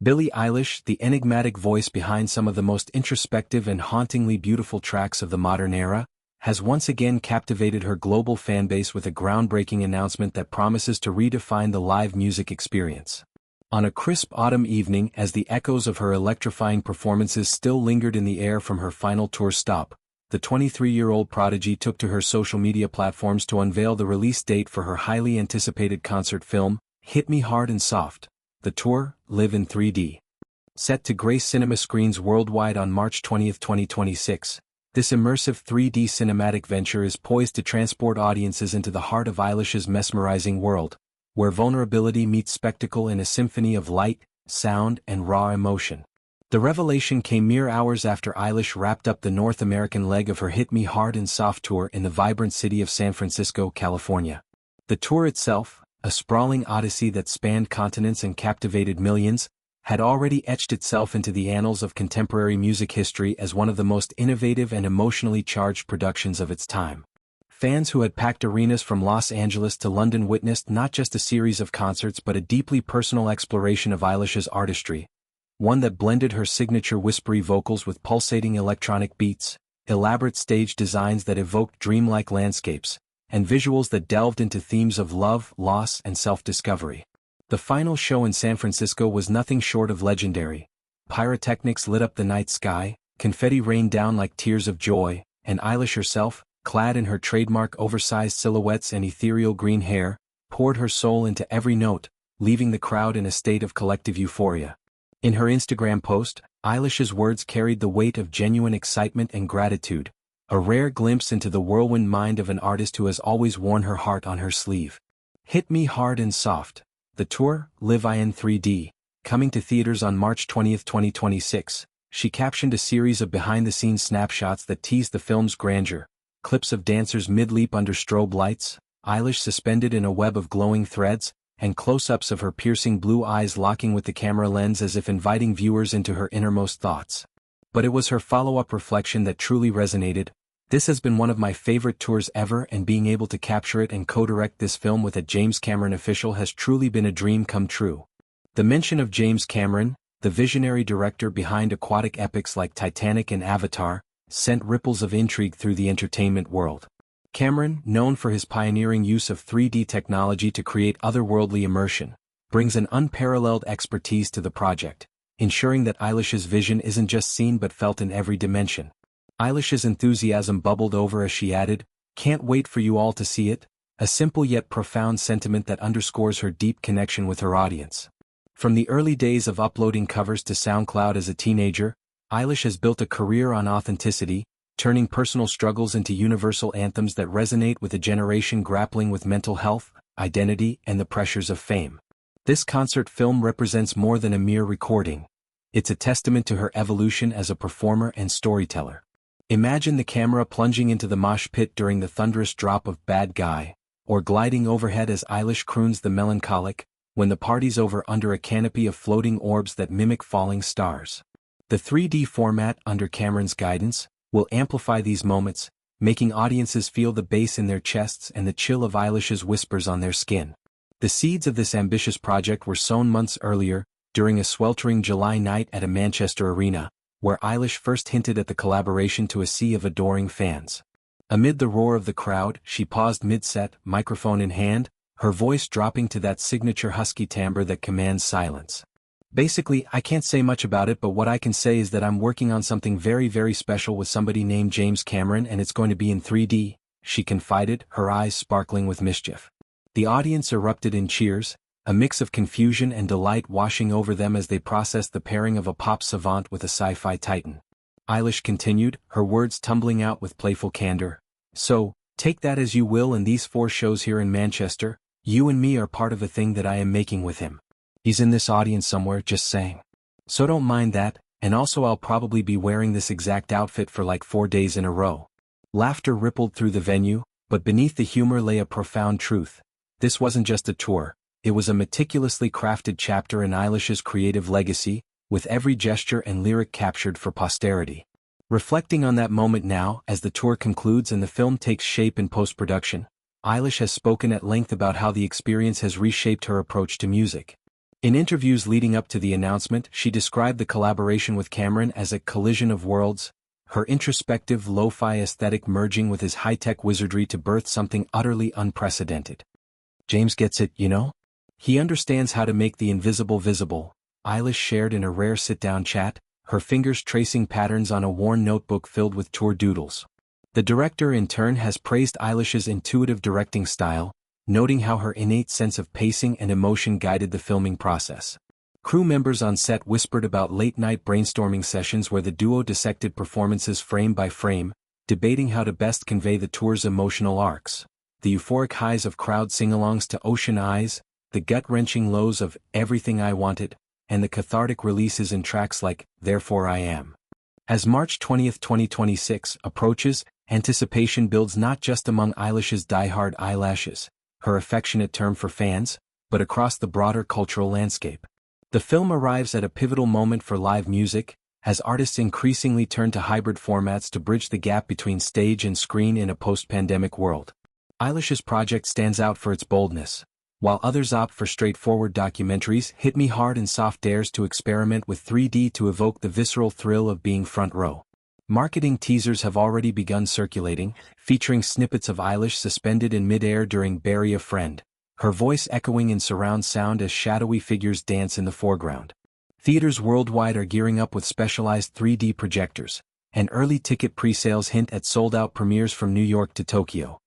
Billie Eilish, the enigmatic voice behind some of the most introspective and hauntingly beautiful tracks of the modern era, has once again captivated her global fanbase with a groundbreaking announcement that promises to redefine the live music experience. On a crisp autumn evening, as the echoes of her electrifying performances still lingered in the air from her final tour stop, the 23-year-old prodigy took to her social media platforms to unveil the release date for her highly anticipated concert film, Hit Me Hard and Soft. The tour, Live in 3D. Set to grace cinema screens worldwide on March 20, 2026, this immersive 3D cinematic venture is poised to transport audiences into the heart of Eilish's mesmerizing world, where vulnerability meets spectacle in a symphony of light, sound, and raw emotion. The revelation came mere hours after Eilish wrapped up the North American leg of her Hit Me Hard and Soft tour in the vibrant city of San Francisco, California. The tour itself, a sprawling odyssey that spanned continents and captivated millions, had already etched itself into the annals of contemporary music history as one of the most innovative and emotionally charged productions of its time. Fans who had packed arenas from Los Angeles to London witnessed not just a series of concerts but a deeply personal exploration of Eilish's artistry, one that blended her signature whispery vocals with pulsating electronic beats, elaborate stage designs that evoked dreamlike landscapes, and visuals that delved into themes of love, loss, and self-discovery. The final show in San Francisco was nothing short of legendary. Pyrotechnics lit up the night sky, confetti rained down like tears of joy, and Eilish herself, clad in her trademark oversized silhouettes and ethereal green hair, poured her soul into every note, leaving the crowd in a state of collective euphoria. In her Instagram post, Eilish's words carried the weight of genuine excitement and gratitude, a rare glimpse into the whirlwind mind of an artist who has always worn her heart on her sleeve. Hit Me Hard and Soft. The tour, Live in 3D, coming to theaters on March 20, 2026, she captioned a series of behind-the-scenes snapshots that teased the film's grandeur, clips of dancers mid-leap under strobe lights, Eilish suspended in a web of glowing threads, and close-ups of her piercing blue eyes locking with the camera lens as if inviting viewers into her innermost thoughts. But it was her follow-up reflection that truly resonated. This has been one of my favorite tours ever, and being able to capture it and co-direct this film with a James Cameron official has truly been a dream come true. The mention of James Cameron, the visionary director behind aquatic epics like Titanic and Avatar, sent ripples of intrigue through the entertainment world. Cameron, known for his pioneering use of 3D technology to create otherworldly immersion, brings an unparalleled expertise to the project, ensuring that Eilish's vision isn't just seen but felt in every dimension. Eilish's enthusiasm bubbled over as she added, "Can't wait for you all to see it," a simple yet profound sentiment that underscores her deep connection with her audience. From the early days of uploading covers to SoundCloud as a teenager, Eilish has built a career on authenticity, turning personal struggles into universal anthems that resonate with a generation grappling with mental health, identity, and the pressures of fame. This concert film represents more than a mere recording. It's a testament to her evolution as a performer and storyteller. Imagine the camera plunging into the mosh pit during the thunderous drop of Bad Guy, or gliding overhead as Eilish croons the melancholic, When the Party's Over under a canopy of floating orbs that mimic falling stars. The 3D format, under Cameron's guidance, will amplify these moments, making audiences feel the bass in their chests and the chill of Eilish's whispers on their skin. The seeds of this ambitious project were sown months earlier, during a sweltering July night at a Manchester arena, where Eilish first hinted at the collaboration to a sea of adoring fans. Amid the roar of the crowd, she paused mid-set, microphone in hand, her voice dropping to that signature husky timbre that commands silence. "Basically, I can't say much about it, but what I can say is that I'm working on something very, very special with somebody named James Cameron, and it's going to be in 3D, she confided, her eyes sparkling with mischief. The audience erupted in cheers, a mix of confusion and delight washing over them as they processed the pairing of a pop savant with a sci-fi titan. Eilish continued, her words tumbling out with playful candor. "So, take that as you will, and these 4 shows here in Manchester, you and me are part of a thing that I am making with him. He's in this audience somewhere, just saying. So don't mind that, and also I'll probably be wearing this exact outfit for like 4 days in a row." Laughter rippled through the venue, but beneath the humor lay a profound truth. This wasn't just a tour, it was a meticulously crafted chapter in Eilish's creative legacy, with every gesture and lyric captured for posterity. Reflecting on that moment now, as the tour concludes and the film takes shape in post-production, Eilish has spoken at length about how the experience has reshaped her approach to music. In interviews leading up to the announcement, she described the collaboration with Cameron as a collision of worlds, her introspective lo-fi aesthetic merging with his high-tech wizardry to birth something utterly unprecedented. James gets it, you know? He understands how to make the invisible visible, Eilish shared in a rare sit-down chat, her fingers tracing patterns on a worn notebook filled with tour doodles. The director in turn has praised Eilish's intuitive directing style, noting how her innate sense of pacing and emotion guided the filming process. Crew members on set whispered about late-night brainstorming sessions where the duo dissected performances frame by frame, debating how to best convey the tour's emotional arcs. The euphoric highs of crowd sing-alongs to Ocean Eyes, the gut-wrenching lows of Everything I Wanted, and the cathartic releases in tracks like Therefore I Am. As March 20, 2026 approaches, anticipation builds not just among Eilish's die-hard eyelashes, her affectionate term for fans, but across the broader cultural landscape. The film arrives at a pivotal moment for live music, as artists increasingly turn to hybrid formats to bridge the gap between stage and screen in a post-pandemic world. Eilish's project stands out for its boldness, while others opt for straightforward documentaries. Hit Me Hard and Soft dares to experiment with 3D to evoke the visceral thrill of being front row. Marketing teasers have already begun circulating, featuring snippets of Eilish suspended in mid-air during Bury a Friend, her voice echoing in surround sound as shadowy figures dance in the foreground. Theaters worldwide are gearing up with specialized 3D projectors, and early ticket pre-sales hint at sold-out premieres from New York to Tokyo.